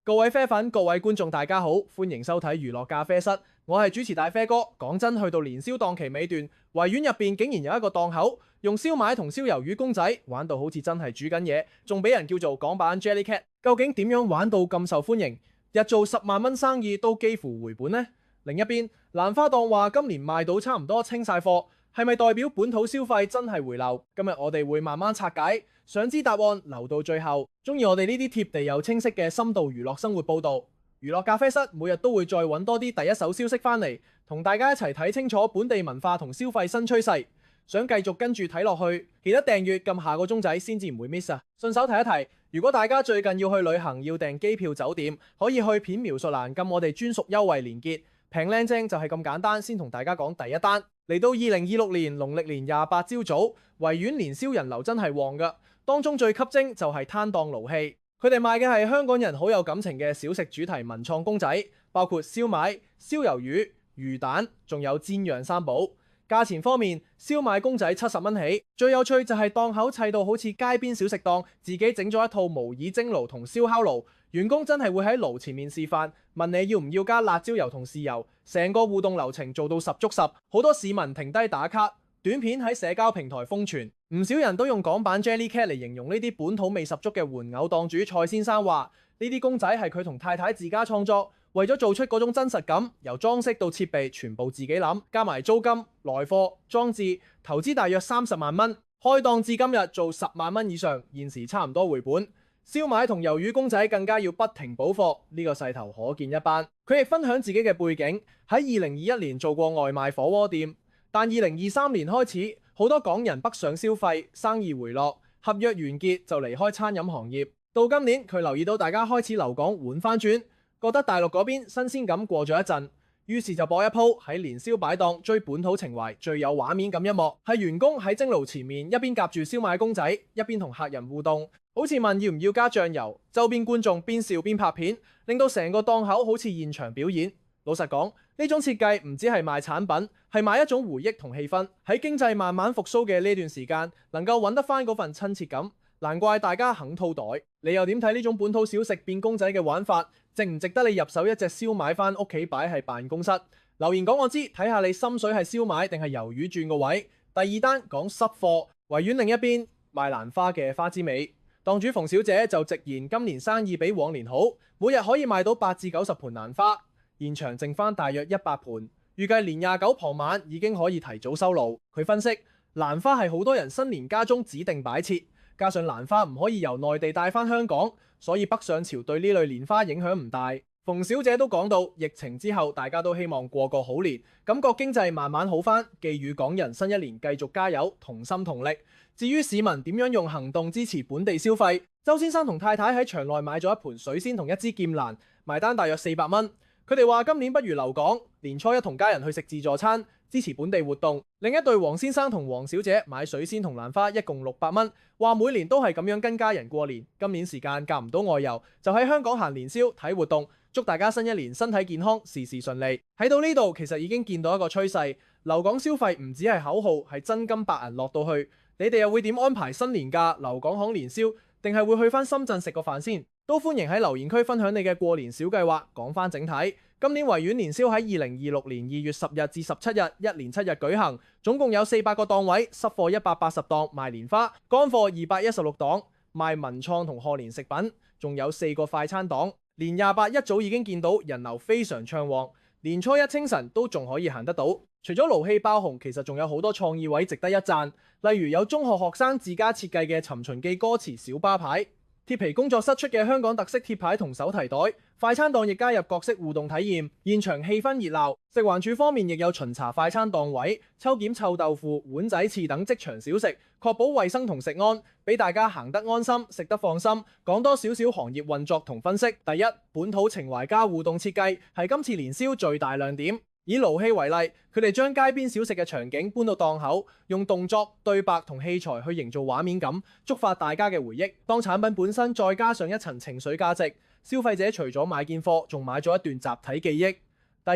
各位啡粉、各位觀眾，大家好，歡迎收睇娛樂咖啡室。我係主持大啡哥。講真，去到年宵檔期尾段，維園入邊竟然有一個檔口用燒賣同燒魷魚公仔玩到好似真係煮緊嘢，仲俾人叫做港版 Jellycat。究竟點樣玩到咁受歡迎？日做10萬蚊生意都幾乎回本呢？另一邊，蘭花檔話今年賣到差唔多清晒貨，係咪代表本土消費真係回流？今日我哋會慢慢拆解。想知答案留到最後。中意我哋呢啲貼地又清晰嘅深度娛樂生活報導，娛樂咖啡室每日都會再揾多啲第一手消息翻嚟，同大家一齊睇清楚本地文化同消費新趨勢。想繼續跟住睇落去，記得訂閱撳下個鐘仔先至唔會 miss 啊！順手提一提，如果大家最近要去旅行要訂機票酒店，可以去片描述欄撳我哋專屬優惠連結。平靚正就係咁簡單，先同大家講第一單。嚟到2026年農曆年28朝早，維園年宵人流真係旺㗎。當中最吸睛就係攤檔勞氣，佢哋賣嘅係香港人好有感情嘅小食主題文創公仔，包括燒賣、燒魷魚、魚蛋，仲有煎釀三寶。價錢方面，燒賣公仔70蚊起。最有趣就係檔口砌到好似街邊小食檔，自己整咗一套模擬蒸爐同燒烤爐，員工真係會喺爐前面示範，問你要唔要加辣椒油同豉油，成個互動流程做到10足10，好多市民停低打卡。短片喺社交平台瘋傳，唔少人都用港版 Jellycat 嚟形容呢啲本土味十足嘅玩偶檔主。蔡先生話：呢啲公仔係佢同太太自家創作，為咗做出嗰種真實感，由裝飾到設備全部自己諗，加埋租金、來貨、裝置，投資大約30萬蚊。開檔至今日做10萬蚊以上，現時差唔多回本。燒賣同魷魚公仔更加要不停補貨，呢個勢頭可見一斑。佢亦分享自己嘅背景，喺2021年做過外賣火鍋店。但2023年開始，好多港人北上消費，生意回落，合約完結就離開餐飲行業。到今年，佢留意到大家開始留港玩翻轉，覺得大陸嗰邊新鮮感過咗一陣，於是就搏一鋪喺年宵擺檔追本土情懷，最有畫面感一幕係員工喺蒸爐前面一邊夾住燒賣公仔，一邊同客人互動，好似問要唔要加醬油。周邊觀眾邊笑邊拍片，令到成個檔口好似現場表演。老實講，呢種設計唔止係賣產品，係賣一種回憶同氣氛。喺經濟慢慢復甦嘅呢段時間，能夠揾得翻嗰份親切感，難怪大家肯套袋。你又點睇呢種本土小食變公仔嘅玩法？值唔值得你入手一隻燒賣翻屋企擺喺辦公室？留言講我知，睇下你心水係燒賣定係魷魚轉個位。第二單講濕貨，維園另一邊賣蘭花嘅花之美，檔主馮小姐就直言今年生意比往年好，每日可以賣到8至90盤蘭花。現場剩翻大約100盤，預計年29傍晚已經可以提早收爐。佢分析，蘭花係好多人新年家中指定擺設，加上蘭花唔可以由內地帶翻香港，所以北上潮對呢類年花影響唔大。馮小姐都講到，疫情之後大家都希望過個好年，感覺經濟慢慢好翻，寄語港人新一年繼續加油，同心同力。至於市民點樣用行動支持本地消費，周先生同太太喺場內買咗一盤水仙同一支劍蘭，埋單大約400蚊。佢哋話今年不如留港，年初一同家人去食自助餐，支持本地活動。另一對黃先生同黃小姐買水仙同蘭花一共600蚊，話每年都係咁樣跟家人過年。今年時間夾唔到外遊，就喺香港行年宵睇活動。祝大家新一年身體健康，事事順利。睇到呢度其實已經見到一個趨勢，留港消費唔止係口號，係真金白銀落到去。你哋又會點安排新年假？留港行年宵，定係會去翻深圳食個飯先？都歡迎喺留言區分享你嘅過年小計劃。講翻整體，今年維園年宵喺2026年2月10日至17日，一連7日舉行，總共有400個檔位，濕貨180檔賣年花，乾貨216檔賣文創同賀年食品，仲有4個快餐檔。年28一早已經見到人流非常暢旺，年初一清晨都仲可以行得到。除咗勞氣爆紅，其實仲有好多創意位值得一讚，例如有中學學生自家設計嘅《尋秦記》歌詞小巴牌，鐵皮工作室出嘅香港特色鐵牌同手提袋，快餐檔亦加入角色互動體驗，現場氣氛熱鬧。食環署方面亦有巡查快餐檔位，抽檢臭豆腐、碗仔翅等即場小食，確保衛生同食安，俾大家行得安心、食得放心。講多少少行業運作同分析。第一，本土情懷加互動設計係今次年宵最大亮點。以勞氣為例，佢哋將街邊小食嘅場景搬到檔口，用動作、對白同器材去營造畫面感，觸發大家嘅回憶。當產品本身再加上一層情緒價值，消費者除咗買件貨，仲買咗一段集體記憶。第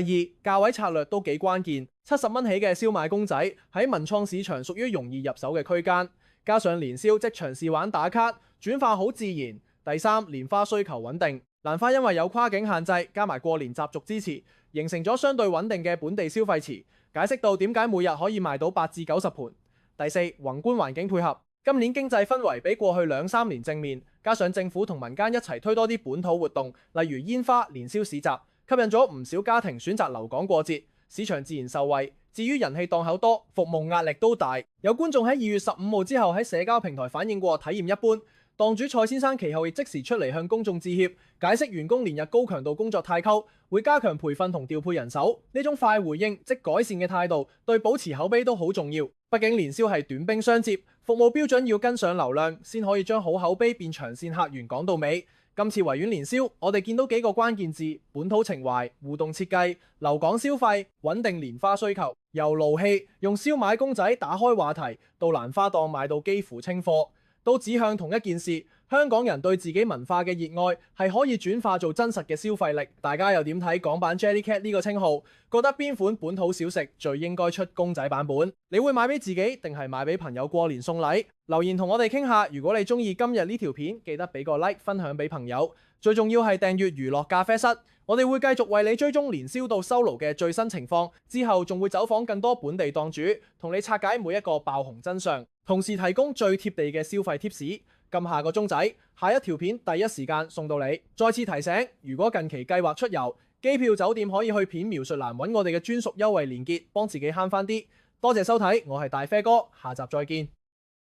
二，價位策略都幾關鍵，70蚊起嘅燒賣公仔喺文創市場屬於容易入手嘅區間，加上年宵即場試玩打卡，轉化好自然。第三，年花需求穩定，蘭花因為有跨境限制，加埋過年習俗支持，形成咗相對穩定嘅本地消費池，解釋到點解每日可以賣到8至90盤。第四，宏觀環境配合，今年經濟氛圍比過去2-3年正面，加上政府同民間一齊推多啲本土活動，例如煙花、年宵市集，吸引咗唔少家庭選擇留港過節，市場自然受惠。至於人氣檔口多，服務壓力都大。有觀眾喺2月15號之後喺社交平台反映過體驗一般，檔主蔡先生其後亦即時出嚟向公眾致歉，解釋員工連日高強度工作太溝，會加強培訓同調配人手。呢種快回應即改善嘅態度，對保持口碑都好重要。畢竟年宵係短兵相接，服務標準要跟上流量，先可以將好口碑變長線客源講到尾。今次維園年宵，我哋見到幾個關鍵字：本土情懷、互動設計、留港消費、穩定年花需求。由勞氣用燒賣公仔打開話題，到蘭花檔賣到幾乎清貨，都指向同一件事：香港人對自己文化嘅熱愛係可以轉化做真實嘅消費力。大家又點睇港版 Jellycat 呢個稱號？覺得邊款本土小食最應該出公仔版本？你會買俾自己定係買俾朋友過年送禮？留言同我哋傾下。如果你中意今日呢條片，記得俾個 like 分享俾朋友。最重要係訂閱娛樂咖啡室，我哋會繼續為你追蹤年宵到收爐嘅最新情況，之後仲會走訪更多本地檔主，同你拆解每一個爆紅真相，同時提供最貼地嘅消費貼士。撳下個鐘仔，下一條片第一時間送到你。再次提醒，如果近期計劃出遊，機票酒店可以去片描述欄揾我哋嘅專屬優惠連結，幫自己慳返啲。多謝收睇，我係大啡哥，下集再見。